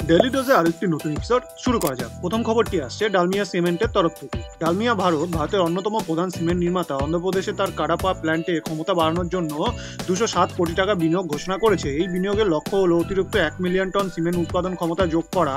Daily ডোজে আরেকটি নতুন episode শুরু করা যাক। প্রথম খবরটি আসছে ডালমিয়া সিমেন্টের তরফ থেকে। ডালমিয়া ভারতের অন্যতম প্রধান সিমেন্ট নির্মাতা অন্ধ্রপ্রদেশে তার কাডাপা প্ল্যান্টে ক্ষমতা বাড়ানোর জন্য 207 কোটি টাকা বিনিয়োগ ঘোষণা করেছে। এই বিনিয়োগের লক্ষ্য হল অতিরিক্ত 1 মিলিয়ন টন সিমেন্ট উৎপাদন ক্ষমতা যোগ করা,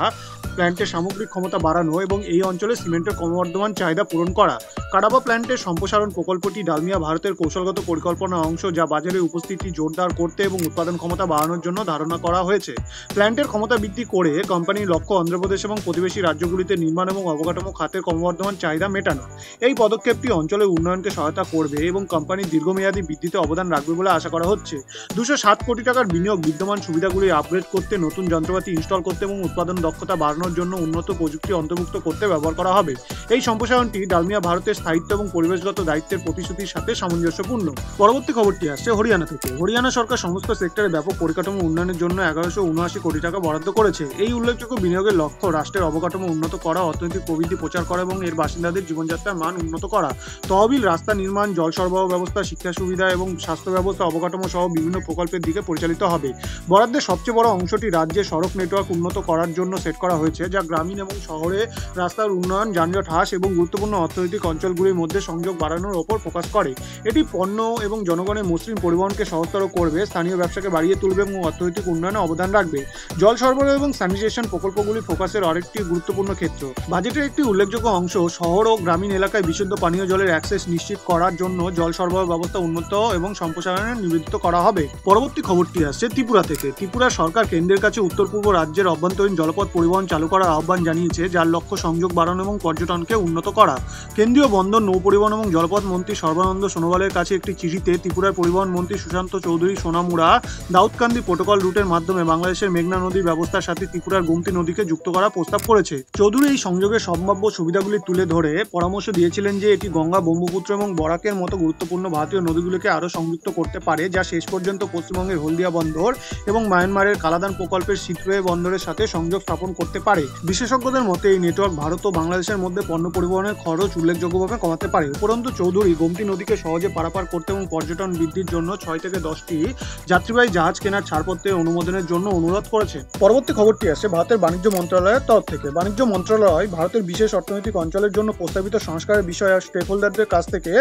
প্ল্যান্টের সামগ্রিক ক্ষমতা বাড়ানো এবং এই অঞ্চলে সিমেন্টের ক্রমবর্ধমান চাহিদা পূরণ করা। কাডাপা প্ল্যান্টের সম্প্রসারণ প্রকল্পটি ডালমিয়া ভারতের কৌশলগত পরিকল্পনার অংশ, যা বাজারে উপস্থিতি জোরদার করতে এবং উৎপাদন ক্ষমতা বাড়ানোর জন্য ধারণা করা হয়েছে। প্ল্যান্টের ক্ষমতা বৃদ্ধি করে কোম্পানির লক্ষ্য অন্ধ্রপ্রদেশ এবং প্রতিবেশী রাজ্যগুলিতে নির্মাণ এবং অবকাঠামো খাতের ক্রমবর্ধমান চাহিদা মেটানো। এই পদক্ষেপটি অঞ্চলের উন্নয়নকে সহায়তা করবে এবং কোম্পানির দীর্ঘমেয়াদী বৃদ্ধিতে অবদান রাখবে বলে আশা করা হচ্ছে। 207 কোটি টাকার বিনিয়োগ বিদ্যমান সুবিধাগুলি আপগ্রেড করতে, নতুন যন্ত্রপাতি ইনস্টল করতে এবং উৎপাদন দক্ষতা বাড়ানোর জন্য উন্নত প্রযুক্তি অন্তর্ভুক্ত করতে ব্যবহার করা হবে। এই সম্প্রসারণটি ডালমিয়া ভারতের স্থায়িত্ব এবং পরিবেশগত দায়িত্বের প্রতিশ্রুতির সাথে সামঞ্জস্যপূর্ণ। পরবর্তী খবরটি আসছে হরিয়ানা থেকে। হরিয়ানা সরকার সমস্ত সেক্টরে ব্যাপক পরিকাঠামো উন্নয়নের জন্য 1179 কোটি টাকা বরাদ্দ করেছে। এই উল্লেখযোগ্য বিনিয়োগের লক্ষ্য রাষ্ট্রের অবকাঠামো উন্নত করা, অর্থনৈতিক প্রবৃদ্ধি প্রচার করা এবং এর বাসিন্দাদের জীবনযাত্রার মান উন্নত করা। তহবিল রাস্তা নির্মাণ, জল সরবরাহ ব্যবস্থা, শিক্ষা সুবিধা এবং স্বাস্থ্য ব্যবস্থা অবকাঠামো সহ বিভিন্ন প্রকল্পের দিকে পরিচালিত হবে। বরাদ্দের সবচেয়ে বড় অংশটি রাজ্যের সড়ক নেটওয়ার্ক উন্নত করার জন্য সেট করা হয়েছে, যা গ্রামীণ এবং শহরে রাস্তার উন্নয়ন, যানজট হ্রাস এবং গুরুত্বপূর্ণ অর্থনৈতিক অঞ্চলগুলির মধ্যে সংযোগ বাড়ানোর ওপর ফোকাস করে। এটি পণ্য এবং জনগণের মসৃণ পরিবহনকে সহজতর করবে, স্থানীয় ব্যবসাকে বাড়িয়ে তুলবে এবং অর্থনৈতিক উন্নয়নে অবদান রাখবে। জল সরবরাহ এবং স্যানিটেশন প্রকল্পগুলি ফোকাসের আরেকটি গুরুত্বপূর্ণ ক্ষেত্র। বাজেটের একটি উল্লেখযোগ্য অংশ শহর ও গ্রামীণ এলাকায় বিশুদ্ধ পানীয় জলের অ্যাক্সেস নিশ্চিত করার জন্য জল সরবরাহ ব্যবস্থা উন্নত এবং সম্প্রসারণে নিবেদিত করা হবে। পরবর্তী খবরটি আসছে ত্রিপুরা থেকে। ত্রিপুরা সরকার কেন্দ্রের কাছে উত্তর পূর্ব রাজ্যের অভ্যন্তরীণ জলপথ পরিবহন চালু করার আহ্বান জানিয়েছে, যার লক্ষ্য সংযোগ বাড়ানো এবং পর্যটনকে উন্নত করা। কেন্দ্রীয় বন্দর, নৌ পরিবহন এবং জলপথ মন্ত্রী সর্বানন্দ সোনোয়ালের কাছে একটি চিঠিতে ত্রিপুরার পরিবহন মন্ত্রী সুশান্ত চৌধুরী সোনামুড়া দাউদকান্দি প্রোটোকল রুটের মাধ্যমে বাংলাদেশের মেঘনা নদীর ব্যবস্থার সাথে ত্রিপুরার গোমতী নদীকে যুক্ত করার প্রস্তাব করেছে। চৌধুরী এই সংযোগের সম্ভাব্য সুবিধাগুলি তুলে ধরে পরামর্শ দিয়েছিলেন যে এটি গঙ্গা, ব্রহ্মপুত্র এবং বরাকের মতো গুরুত্বপূর্ণ ভারতীয় নদীগুলিকে আরও সংযুক্ত করতে পারে, যা শেষ পর্যন্ত পশ্চিমবঙ্গের হলদিয়া বন্দর এবং মায়ানমারের কালাদান প্রকল্পের সিটওয়ে বন্দরের সাথে সংযোগ স্থাপন করতে পারে। বিশেষজ্ঞদের মতে এই নেটওয়ার্ক ভারত ও বাংলাদেশের মধ্যে পণ্য পরিবহনের খরচ উল্লেখযোগ্যভাবে কমাতে পারে। উপরন্তু চৌধুরী গোমতী নদীকে সহজে পারাপার করতে এবং পর্যটন বৃদ্ধির জন্য 6 থেকে 10টি যাত্রীবাহী জাহাজ কেনার ছাড়পত্রের অনুমোদনের জন্য অনুরোধ করেছে। পরবর্তী খবরটি আসছে ভারতের বাণিজ্য মন্ত্রণালয়ের তরফ থেকে। বাণিজ্য মন্ত্রণালয় ভারতের বিশেষ অর্থনৈতিক অঞ্চলের জন্য প্রস্তাবিত সংস্কারের বিষয়ে স্টেক হোল্ডারদের কাছ থেকে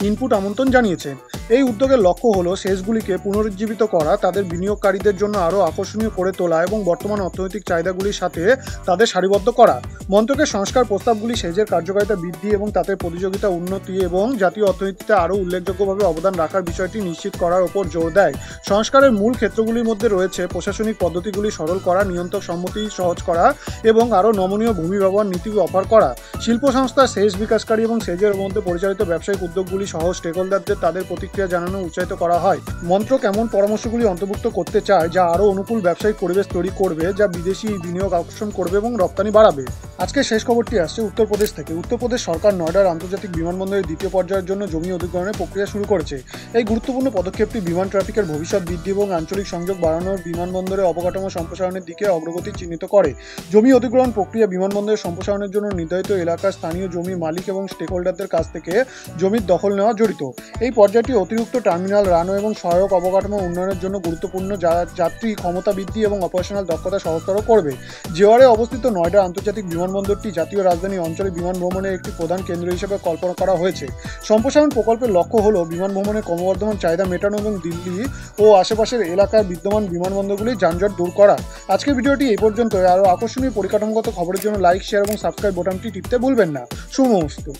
ইনপুট আমন্ত্রণ জানিয়েছে। এই উদ্যোগের লক্ষ্য হল শেষগুলিকে পুনরুজ্জীবিত করা, তাদের বিনিয়োগকারীদের জন্য আরও আকর্ষণীয় করে তোলা এবং বর্তমান অর্থনৈতিক চাহিদাগুলির সাথে তাদের সারিবদ্ধ করা। মন্ত্রকের সংস্কার প্রস্তাবগুলি সেচের কার্যকারিতা বৃদ্ধি এবং তাদের প্রতিযোগিতা উন্নতি এবং জাতীয় অর্থনীতিতে আরও উল্লেখযোগ্যভাবে অবদান রাখার বিষয়টি নিশ্চিত করার উপর জোর দেয়। সংস্কারের মূল ক্ষেত্রগুলির মধ্যে রয়েছে প্রশাসনিক পদ্ধতিগুলি সরল করা, নিয়ন্ত্রক সম্মতি সহজ করা এবং আরও নমনীয় ভূমি ব্যবহার নীতি অফার করা। শিল্প সংস্থা, সেচ বিকাশকারী এবং সেচের মধ্যে পরিচালিত ব্যবসায়িক উদ্যোগগুলি সহ স্টেক হোল্ডারদের তাদের প্রতিক্রিয়া জানানো উৎসাহিত করা হয়। মন্ত্রক এমন পরামর্শগুলি অন্তর্ভুক্ত করতে চায় যা আরও অনুকূল ব্যবসায়িক পরিবেশ তৈরি করবে, যা বিদেশি বিনিয়োগ আকর্ষণ করবে এবং রপ্তানি বাড়াবে। আজকে শেষ খবরটি আসছে উত্তরপ্রদেশ থেকে। উত্তরপ্রদেশ সরকার নয়ডার আন্তর্জাতিক বিমানবন্দরের দ্বিতীয় পর্যায়ের জন্য জমি অধিগ্রহণের প্রক্রিয়া শুরু করেছে। এই গুরুত্বপূর্ণ পদক্ষেপটি বিমান ট্রাফিকের ভবিষ্যৎ বৃদ্ধি এবং আঞ্চলিক সংযোগ বাড়ানোর বিমানবন্দরের অবকাঠামো সম্প্রসারণের দিকে অগ্রগতি চিহ্নিত করে। জমি অধিগ্রহণ প্রক্রিয়া বিমানবন্দরের সম্প্রসারণের জন্য নির্ধারিত এলাকার স্থানীয় জমি মালিক এবং স্টেক হোল্ডারদের কাছ থেকে জমির দখল নেওয়া জড়িত। এই পর্যায়টি অতিরিক্ত টার্মিনাল, রানওয়ে এবং সহায়ক অবকাঠামো উন্নয়নের জন্য গুরুত্বপূর্ণ, যা যাত্রী ক্ষমতা বৃদ্ধি এবং অপারেশনাল দক্ষতা সহজতর করবে। জেওয়ারে অবস্থিত নয়ডা আন্তর্জাতিক বিমানবন্দরটি জাতীয় রাজধানী অঞ্চলে বিমান ভ্রমণের একটি প্রধান কেন্দ্র হিসেবে কল্পনা করা হয়েছে। সম্প্রসারণ প্রকল্পের লক্ষ্য হল বিমান ভ্রমণের ক্রমবর্ধমান চাহিদা মেটানো এবং দিল্লি ও আশেপাশের এলাকার বিদ্যমান বিমানবন্দরগুলির যানজট দূর করা। আজকের ভিডিওটি এই পর্যন্ত। আরও আকর্ষণীয় পরিকাঠামোগত খবরের জন্য লাইক, শেয়ার এবং সাবস্ক্রাইব বোতামটি টিপতে ভুলবেন না। শুভমস্তু।